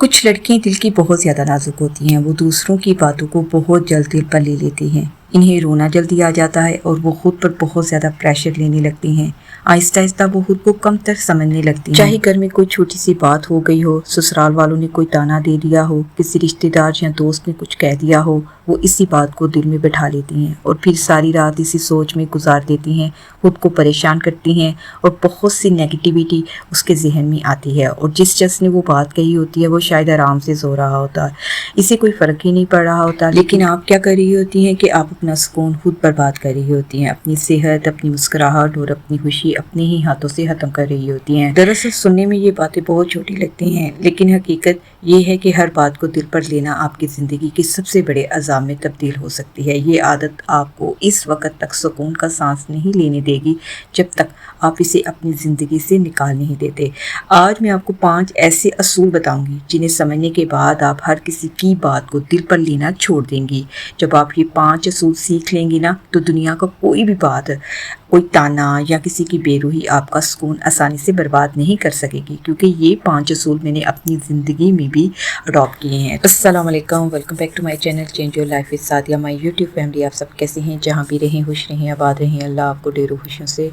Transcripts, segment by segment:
کچھ لڑکیاں دل کی بہت زیادہ نازک ہوتی ہیں، وہ دوسروں کی باتوں کو بہت جلد دل پر لے لیتی ہیں، انہیں رونا جلدی آ جاتا ہے اور وہ خود پر بہت زیادہ پریشر لینے لگتی ہیں۔ آہستہ آہستہ وہ خود کو کم تر سمجھنے لگتی ہیں، چاہے گھر میں کوئی چھوٹی سی بات ہو گئی ہو، سسرال والوں نے کوئی تانا دے دیا ہو، کسی رشتے دار یا دوست نے کچھ کہہ دیا ہو، وہ اسی بات کو دل میں بٹھا لیتی ہیں اور پھر ساری رات اسی سوچ میں گزار دیتی ہیں، خود کو پریشان کرتی ہیں اور بہت سی نیگیٹیوٹی اس کے ذہن میں آتی ہے، اور جس شخص نے وہ بات کہی ہوتی ہے وہ شاید آرام سے سو رہا ہوتا ہے، اسے کوئی فرق ہی نہیں پڑ رہا ہوتا، لیکن آپ کیا کر رہی ہوتی ہیں کہ آپ اپنا سکون خود برباد کر رہی ہوتی ہیں، اپنی صحت، اپنی مسکراہٹ اور اپنی خوشی اپنے ہی ہاتھوں سے ختم کر رہی ہوتی ہیں۔ دراصل سننے میں یہ باتیں بہت چھوٹی لگتی ہیں، لیکن حقیقت یہ ہے کہ ہر بات کو دل پر لینا آپ کی زندگی کے سب سے بڑے عذاب میں تبدیل ہو سکتی ہے۔ یہ عادت آپ کو اس وقت تک سکون کا سانس نہیں لینے دے گی جب تک آپ اسے اپنی زندگی سے نکال نہیں دیتے۔ آج میں آپ کو 5 ایسے اصول بتاؤں گی جنہیں سمجھنے کے بعد آپ ہر کسی کی بات کو دل پر لینا چھوڑ دیں گی۔ جب آپ یہ 5 اصول سیکھ لیں گی نا، تو دنیا کا کوئی بھی بات، کوئی تانا یا کسی کی بے روحی آپ کا سکون آسانی سے برباد نہیں کر سکے گی، کیونکہ یہ 5 اصول میں نے اپنی زندگی میں بھی اڈاپٹ کیے ہیں۔ السلام علیکم، welcome back to my channel change your life with Sadia, my YouTube family. آپ سب کیسے ہیں؟ جہاں بھی رہیں خوش رہیں، آباد رہیں، اللہ آپ کو ڈھیروں خوشیوں سے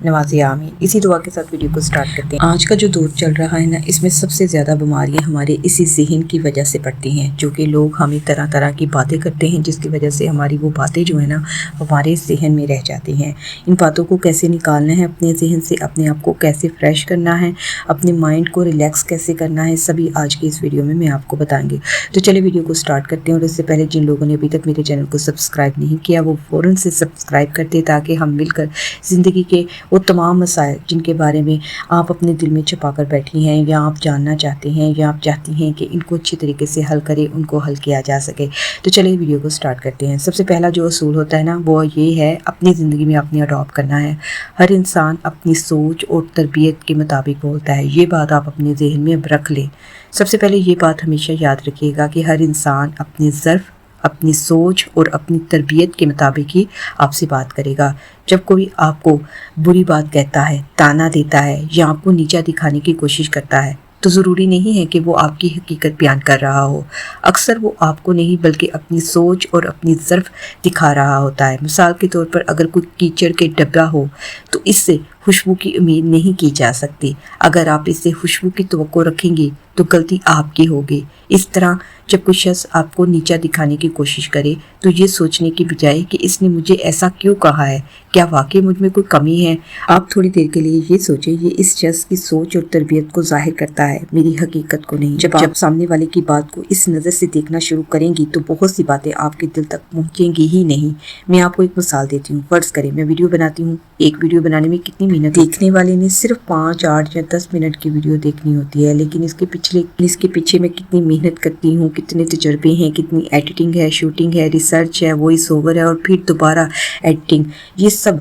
نوازے، آمین۔ اسی دعا کے ساتھ ویڈیو کو سٹارٹ کرتے ہیں۔ آج کا جو دور چل رہا ہے نا، اس میں سب سے زیادہ بیماریاں ہمارے اسی ذہن کی وجہ سے پڑتی ہیں، جو کہ لوگ ہمیں طرح طرح کی باتیں کرتے ہیں، جس کی وجہ سے ہماری وہ باتیں جو ہے نا ہمارے ذہن میں رہ جاتی ہیں۔ ان باتوں کو کیسے نکالنا ہے اپنے ذہن سے، اپنے آپ کو کیسے فریش کرنا ہے، اپنے مائنڈ کو ریلیکس کیسے کرنا ہے، سبھی آج کی اس ویڈیو میں آپ کو بتائیں گے۔ تو چلے ویڈیو کو سٹارٹ کرتے ہیں، اور اس سے پہلے جن لوگوں نے ابھی تک میرے چینل کو سبسکرائب نہیں کیا وہ فوراً سے سبسکرائب کر دیں، تاکہ ہم مل کر زندگی کے وہ تمام مسائل جن کے بارے میں آپ اپنے دل میں چھپا کر بیٹھی ہیں، یا آپ جاننا چاہتے ہیں، یا آپ چاہتی ہیں کہ ان کو اچھی طریقے سے حل کرے، ان کو حل کیا جا سکے۔ تو چلے ویڈیو کو سٹارٹ کرتے ہیں۔ سب سے پہلا جو اصول ہوتا ہے نا، وہ یہ ہے، اپنی زندگی میں اپنے اڈاپٹ کرنا ہے۔ ہر انسان اپنی سوچ اور تربیت کے مطابق بولتا ہے، یہ بات آپ اپنے ذہن میں رکھ لیں۔ سب سے پہلے یہ بات ہمیشہ یاد رکھیے گا کہ ہر انسان اپنی ظرف، اپنی سوچ اور اپنی تربیت کے مطابق ہی آپ سے بات کرے گا۔ جب کوئی آپ کو بری بات کہتا ہے، تانا دیتا ہے، یا آپ کو نیچا دکھانے کی کوشش کرتا ہے، تو ضروری نہیں ہے کہ وہ آپ کی حقیقت بیان کر رہا ہو۔ اکثر وہ آپ کو نہیں بلکہ اپنی سوچ اور اپنی ظرف دکھا رہا ہوتا ہے۔ مثال کے طور پر اگر کوئی کیچڑ کے ڈبہ ہو تو اس سے خوشبو کی امید نہیں کی جا سکتی۔ اگر آپ اس سے خوشبو کی توقع رکھیں گی تو غلطی آپ کی ہوگی۔ اس طرح جب کوئی شخص آپ کو نیچا دکھانے کی کوشش کرے تو یہ سوچنے کی بجائے کہ اس نے مجھے ایسا کیوں کہا ہے، کیا واقعی مجھ میں کوئی کمی ہے، آپ تھوڑی دیر کے لیے یہ سوچیں، یہ اس شخص کی سوچ اور تربیت کو ظاہر کرتا ہے، میری حقیقت کو نہیں۔ جب آپ سامنے والے کی بات کو اس نظر سے دیکھنا شروع کریں گی تو بہت سی باتیں آپ کے دل تک پہنچیں گی ہی نہیں۔ میں آپ کو ایک مثال دیتی ہوں۔ فرض کریں میں ویڈیو بناتی ہوں، ایک ویڈیو بنانے میں کتنی محنت، دیکھنے والے نے صرف 5، 8 یا 10 منٹ کی ویڈیو دیکھنی ہوتی ہے، لیکن اس کے پیچھے میں کتنی محنت کرتی ہوں، کتنے تجربے ہیں، کتنی ایڈیٹنگ ہے، شوٹنگ ہے، ریسرچ ہے، وائس اوور ہے، اور پھر دوبارہ ایڈیٹنگ، یہ سب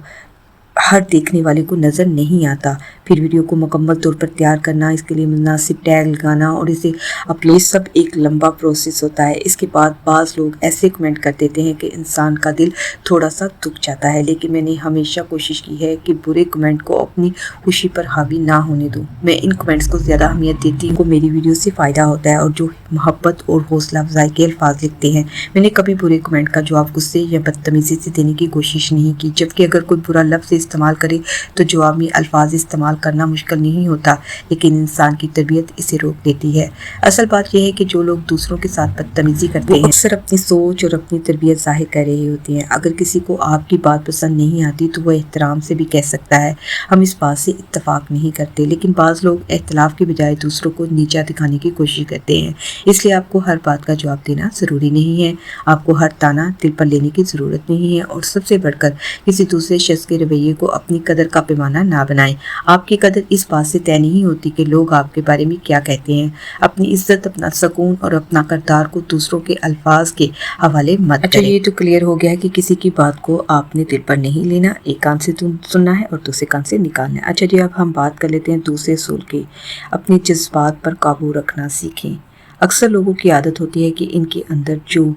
ہر دیکھنے والے کو نظر نہیں آتا۔ پھر ویڈیو کو مکمل طور پر تیار کرنا، اس کے لیے مناسب ٹیگ لگانا اور اسے اپلوڈ، سب ایک لمبا پروسیس ہوتا ہے۔ اس کے بعد بعض لوگ ایسے کمنٹ کر دیتے ہیں کہ انسان کا دل تھوڑا سا دکھ جاتا ہے، لیکن میں نے ہمیشہ کوشش کی ہے کہ برے کمنٹ کو اپنی خوشی پر حاوی نہ ہونے دوں۔ میں ان کمنٹس کو زیادہ اہمیت دیتی ہوں، کو میری ویڈیو سے فائدہ ہوتا ہے، اور جو محبت اور حوصلہ افزائی کے الفاظ لکھتے ہیں، میں نے کبھی برے کمنٹ کا جواب غصے یا بدتمیزی سے دینے کی کوشش نہیں کی، جبکہ اگر کوئی برا لفظ استعمال کرے تو جواب میں الفاظ استعمال کرنا مشکل نہیں ہوتا، لیکن انسان کی تربیت اسے روک دیتی ہے۔ اصل بات یہ ہے کہ جو لوگ دوسروں کے ساتھ بدتمیزی کرتے ہیں، اکثر اپنی سوچ اور اپنی تربیت ظاہر کر رہے ہوتے ہیں۔ اگر کسی کو آپ کی بات پسند نہیں آتی تو وہ احترام سے بھی کہہ سکتا ہے، ہم اس بات سے اتفاق نہیں کرتے، لیکن بعض لوگ اختلاف کے بجائے دوسروں کو نیچا دکھانے کی کوشش کرتے ہیں۔ اس لیے آپ کو ہر بات کا جواب دینا ضروری نہیں ہے، آپ کو ہر تانا دل پر لینے کی ضرورت نہیں ہے، اور سب سے بڑھ کر کسی دوسرے شخص کے رویے کو اپنی قدر کا پیمانہ نہ بنائیں۔ آپ کی قدر اس بات سے طے نہیں ہوتی کہ لوگ آپ کے بارے میں کیا کہتے ہیں۔ اپنی عزت، اپنا سکون اور اپنا کردار کو دوسروں کے الفاظ کے حوالے مت کریں۔ یہ تو کلیئر ہو گیا کہ کسی کی بات کو آپ نے دل پر نہیں لینا، ایک کان سے سننا ہے اور دوسرے کان سے نکالنا ہے۔ اچھا جی، اب ہم بات کر لیتے ہیں دوسرے اصول کی۔ اپنے جذبات پر قابو رکھنا سیکھیں۔ اکثر لوگوں کی عادت ہوتی ہے کہ ان کے اندر جو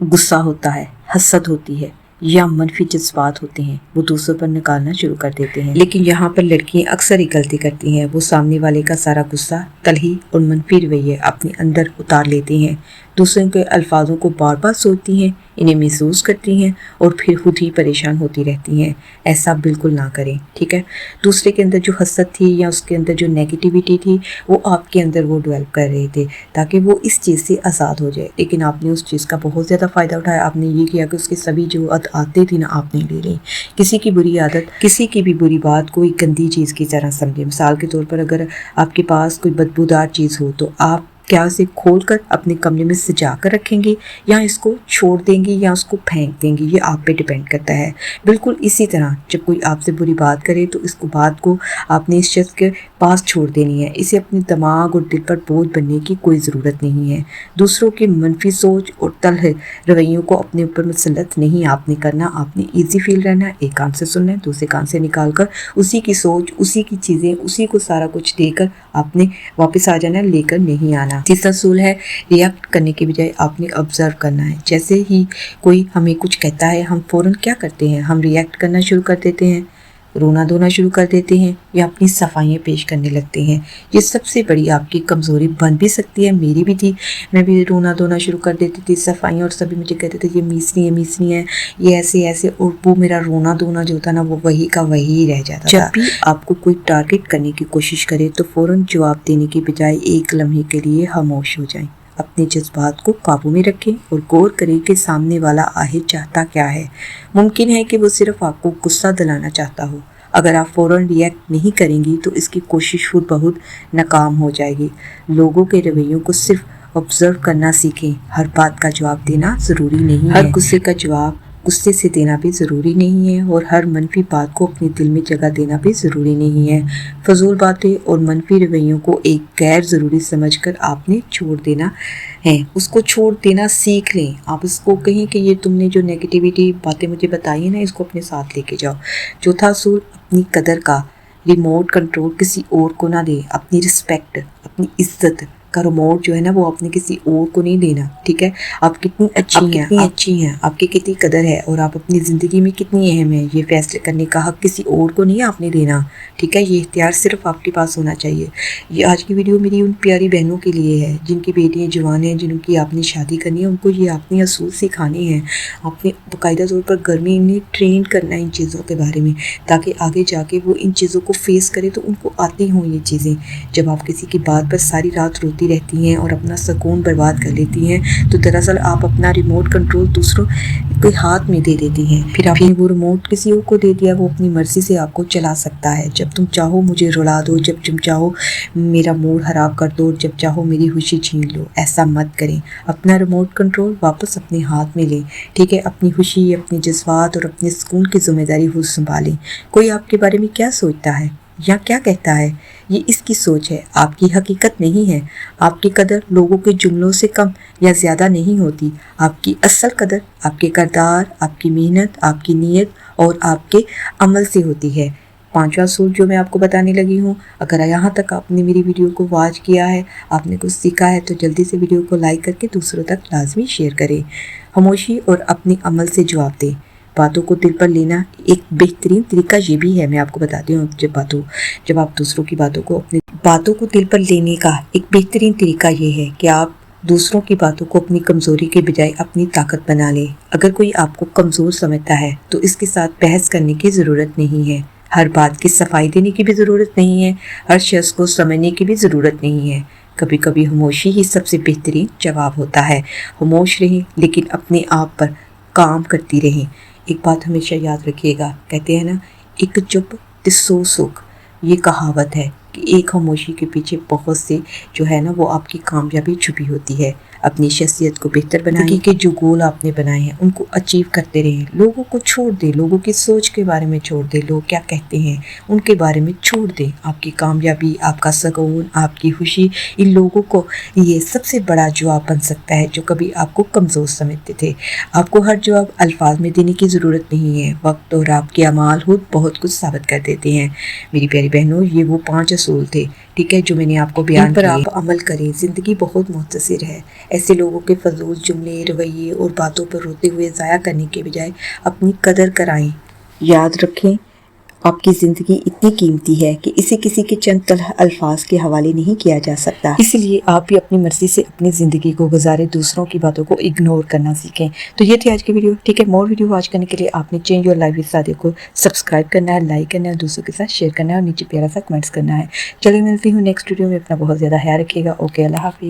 غصہ ہوتا ہے، حسد ہوتی ہے، یا منفی جذبات ہوتے ہیں وہ دوسروں پر نکالنا شروع کر دیتے ہیں۔ لیکن یہاں پر لڑکیاں اکثر ایک غلطی کرتی ہیں، وہ سامنے والے کا سارا غصہ، تلخی اور منفی رویے اپنے اندر اتار لیتی ہیں، دوسروں کے الفاظوں کو بار بار سوچتی ہیں، انہیں محسوس کرتی ہیں اور پھر خود ہی پریشان ہوتی رہتی ہیں۔ ایسا بالکل نہ کریں، ٹھیک ہے؟ دوسرے کے اندر جو حسد تھی یا اس کے اندر جو نیگیٹیوٹی تھی وہ آپ کے اندر وہ ڈیولپ کر رہے تھے تاکہ وہ اس چیز سے آزاد ہو جائے، لیکن آپ نے اس چیز کا بہت زیادہ فائدہ اٹھایا۔ آپ نے یہ کیا کہ اس کے سبھی جو عادتیں تھیں نا آپ نے لے لیں۔ کسی کی بری عادت، کسی کی بھی بری بات کو ایک گندی چیز کی طرح سمجھیں۔ مثال کے طور پر اگر آپ کے پاس کوئی بدبودار چیز ہو تو آپ کیا اسے کھول کر اپنے کمرے میں سجا کر رکھیں گے یا اس کو چھوڑ دیں گے یا اس کو پھینک دیں گے، یہ آپ پہ ڈیپینڈ کرتا ہے۔ بالکل اسی طرح جب کوئی آپ سے بری بات کرے تو اس کو بات کو آپ نے اس شخص کے پاس چھوڑ دینی ہے، اسے اپنے دماغ اور دل پر بوجھ بننے کی کوئی ضرورت نہیں ہے۔ دوسروں کی منفی سوچ اور تلخ رویوں کو اپنے اوپر مسلط نہیں آپ نے کرنا، آپ نے ایزی فیل رہنا ہے، ایک کان سے سننا ہے، دوسرے کان سے نکال کر اسی کی سوچ، اسی کی چیزیں، اسی کو سارا کچھ دے کر آپ نے واپس آ جانا ہے، لے کر نہیں آنا۔ تیسرا اصول ہے ریئیکٹ کرنے کے بجائے آپ نے آبزرو کرنا ہے۔ جیسے ہی کوئی ہمیں کچھ کہتا ہے ہم فوراً کیا کرتے ہیں، ہم ریئیکٹ کرنا شروع کر دیتے ہیں، رونا دھونا شروع کر دیتے ہیں یا اپنی صفائیاں پیش کرنے لگتے ہیں۔ یہ سب سے بڑی آپ کی کمزوری بن بھی سکتی ہے، میری بھی تھی، میں بھی رونا دھونا شروع کر دیتی تھی، صفائیاں، اور سبھی مجھے کہتے تھے یہ میسنی ہے، یہ ایسے، اور وہ میرا رونا دھونا جو تھا نا وہ وہی کا وہی رہ جاتا تھا۔ جب بھی آپ کو کوئی ٹارگٹ کرنے کی کوشش کرے تو فوراً جواب دینے کی بجائے ایک لمحے کے لیے خاموش ہو جائیں، اپنے جذبات کو قابو میں رکھیں اور غور کریں کہ سامنے والا آخر چاہتا کیا ہے۔ ممکن ہے کہ وہ صرف آپ کو غصہ دلانا چاہتا ہو۔ اگر آپ فوراً ریئیکٹ نہیں کریں گی تو اس کی کوشش خود بخود ناکام ہو جائے گی۔ لوگوں کے رویوں کو صرف آبزرو کرنا سیکھیں، ہر بات کا جواب دینا ضروری نہیں ہے، ہر غصے کا جواب غصے سے دینا بھی ضروری نہیں ہے، اور ہر منفی بات کو اپنے دل میں جگہ دینا بھی ضروری نہیں ہے۔ فضول باتیں اور منفی رویوں کو ایک غیر ضروری سمجھ کر آپ نے چھوڑ دینا ہے، اس کو چھوڑ دینا سیکھ لیں۔ آپ اس کو کہیں کہ یہ تم نے جو نیگیٹیوٹی باتیں مجھے بتائی ہیں نا اس کو اپنے ساتھ لے کے جاؤ۔ چوتھا اصول، اپنی قدر کا ریموٹ کنٹرول کسی اور کو نہ دیں۔ اپنی رسپیکٹ، اپنی عزت کا ریموٹ جو ہے نا وہ آپ نے کسی اور کو نہیں دینا، ٹھیک ہے؟ آپ کتنی اچھی ہیں، آپ کی کتنی قدر ہے اور آپ اپنی زندگی میں کتنی اہم ہیں، یہ فیصلے کرنے کا حق کسی اور کو نہیں آپ نے دینا، ٹھیک ہے؟ یہ اختیار صرف آپ کے پاس ہونا چاہیے۔ یہ آج کی ویڈیو میری ان پیاری بہنوں کے لیے ہے جن کی بیٹیاں جوان ہیں، جن کی آپ نے شادی کرنی ہے، ان کو یہ اپنے اصول سکھانے ہیں، آپ نے باقاعدہ طور پر گھر میں انہیں ٹرین کرنا ہے ان چیزوں کے بارے میں، تاکہ آگے جا کے وہ ان چیزوں کو فیس کرے تو ان کو آتی ہوں یہ چیزیں۔ جب آپ کسی کی بات پر ساری رات روتی رہتی ہیں اور اپنا سکون برباد کر لیتی ہیں تو دراصل آپ اپنا ریموٹ کنٹرول دوسروں کے ہاتھ میں دے دیتی ہیں، پھر آپ نے وہ ریموٹ کسی اور کو دے دیا، وہ اپنی مرضی سے آپ کو چلا سکتا ہے۔ جب تم چاہو مجھے رلا دو، جب تم چاہو میرا موڈ خراب کر دو، جب چاہو میری خوشی چھین لو، ایسا مت کریں۔ اپنا ریموٹ کنٹرول واپس اپنے ہاتھ میں لیں، ٹھیک ہے؟ اپنی خوشی، اپنے جذبات اور اپنے سکون کی ذمہ داری خود سنبھالیں۔ کوئی آپ کے بارے میں کیا سوچتا ہے یا کیا کہتا ہے، یہ اس کی سوچ ہے، آپ کی حقیقت نہیں ہے۔ آپ کی قدر لوگوں کے جملوں سے کم یا زیادہ نہیں ہوتی، آپ کی اصل قدر آپ کے کردار، آپ کی محنت، آپ کی نیت اور آپ کے عمل سے ہوتی ہے۔ پانچواں اصول جو میں آپ کو بتانے لگی ہوں، اگر یہاں تک آپ نے میری ویڈیو کو واچ کیا ہے، آپ نے کچھ سیکھا ہے تو جلدی سے ویڈیو کو لائک کر کے دوسروں تک لازمی شیئر کریں۔ خاموشی اور اپنے عمل سے جواب دیں۔ باتوں کو دل پر لینا ایک بہترین طریقہ یہ بھی ہے، میں آپ کو بتاتی ہوں، جب آپ دوسروں کی باتوں کو دل پر لینے کا ایک بہترین طریقہ یہ ہے کہ آپ دوسروں کی باتوں کو اپنی کمزوری کے بجائے اپنی طاقت بنا لیں۔ اگر کوئی آپ کو کمزور سمجھتا ہے تو اس کے ساتھ بحث کرنے کی ضرورت نہیں ہے، ہر بات کی صفائی دینے کی بھی ضرورت نہیں ہے، ہر شخص کو سمجھنے کی بھی ضرورت نہیں ہے۔ کبھی کبھی خاموشی ہی سب سے بہترین جواب ہوتا ہے۔ خاموش رہیں لیکن اپنے آپ پر کام کرتی رہیں۔ ایک بات ہمیشہ یاد رکھیے گا، کہتے ہیں نا، ایک چپ تے 100 سکھ، یہ کہاوت ہے کہ ایک خاموشی کے پیچھے بہت سے جو ہے نا وہ آپ کی کامیابی چھپی ہوتی ہے۔ اپنی شخصیت کو بہتر بنائیں کہ جو گول آپ نے بنائے ہیں ان کو اچیو کرتے رہیں۔ لوگوں کو چھوڑ دیں، لوگوں کی سوچ کے بارے میں چھوڑ دیں، لوگ کیا کہتے ہیں ان کے بارے میں چھوڑ دیں۔ آپ کی کامیابی، آپ کا سکون، آپ کی خوشی ان لوگوں کو یہ سب سے بڑا جواب بن سکتا ہے جو کبھی آپ کو کمزور سمجھتے تھے۔ آپ کو ہر جواب الفاظ میں دینے کی ضرورت نہیں ہے، وقت اور آپ کے اعمال خود بہت کچھ ثابت کر دیتے ہیں۔ میری پیاری بہنوں، یہ وہ 5 اصول اصول تھے، ٹھیک ہے، جو میں نے آپ کو بیان پر آپ عمل کریں۔ زندگی بہت مختصر ہے، ایسے لوگوں کے فضول جملے، رویے اور باتوں پر روتے ہوئے ضائع کرنے کے بجائے اپنی قدر کرائیں۔ یاد رکھیں، آپ کی زندگی اتنی قیمتی ہے کہ اسے کسی کے چند تلخ الفاظ کے حوالے نہیں کیا جا سکتا، اس لیے آپ بھی اپنی مرضی سے اپنی زندگی کو گزارے، دوسروں کی باتوں کو اگنور کرنا سیکھیں۔ تو یہ تھی آج کی ویڈیو، ٹھیک ہے۔ مور ویڈیو واچ کرنے کے لیے آپ نے change your life with Sadia کو سبسکرائب کرنا ہے، لائک کرنا ہے، دوسروں کے ساتھ شیئر کرنا ہے اور نیچے پیارا سا کمنٹس کرنا ہے۔ چلے ملتی ہوں نیکسٹ ویڈیو میں، اپنا بہت زیادہ خیال رکھیے گا۔ اوکے، اللہ حافظ۔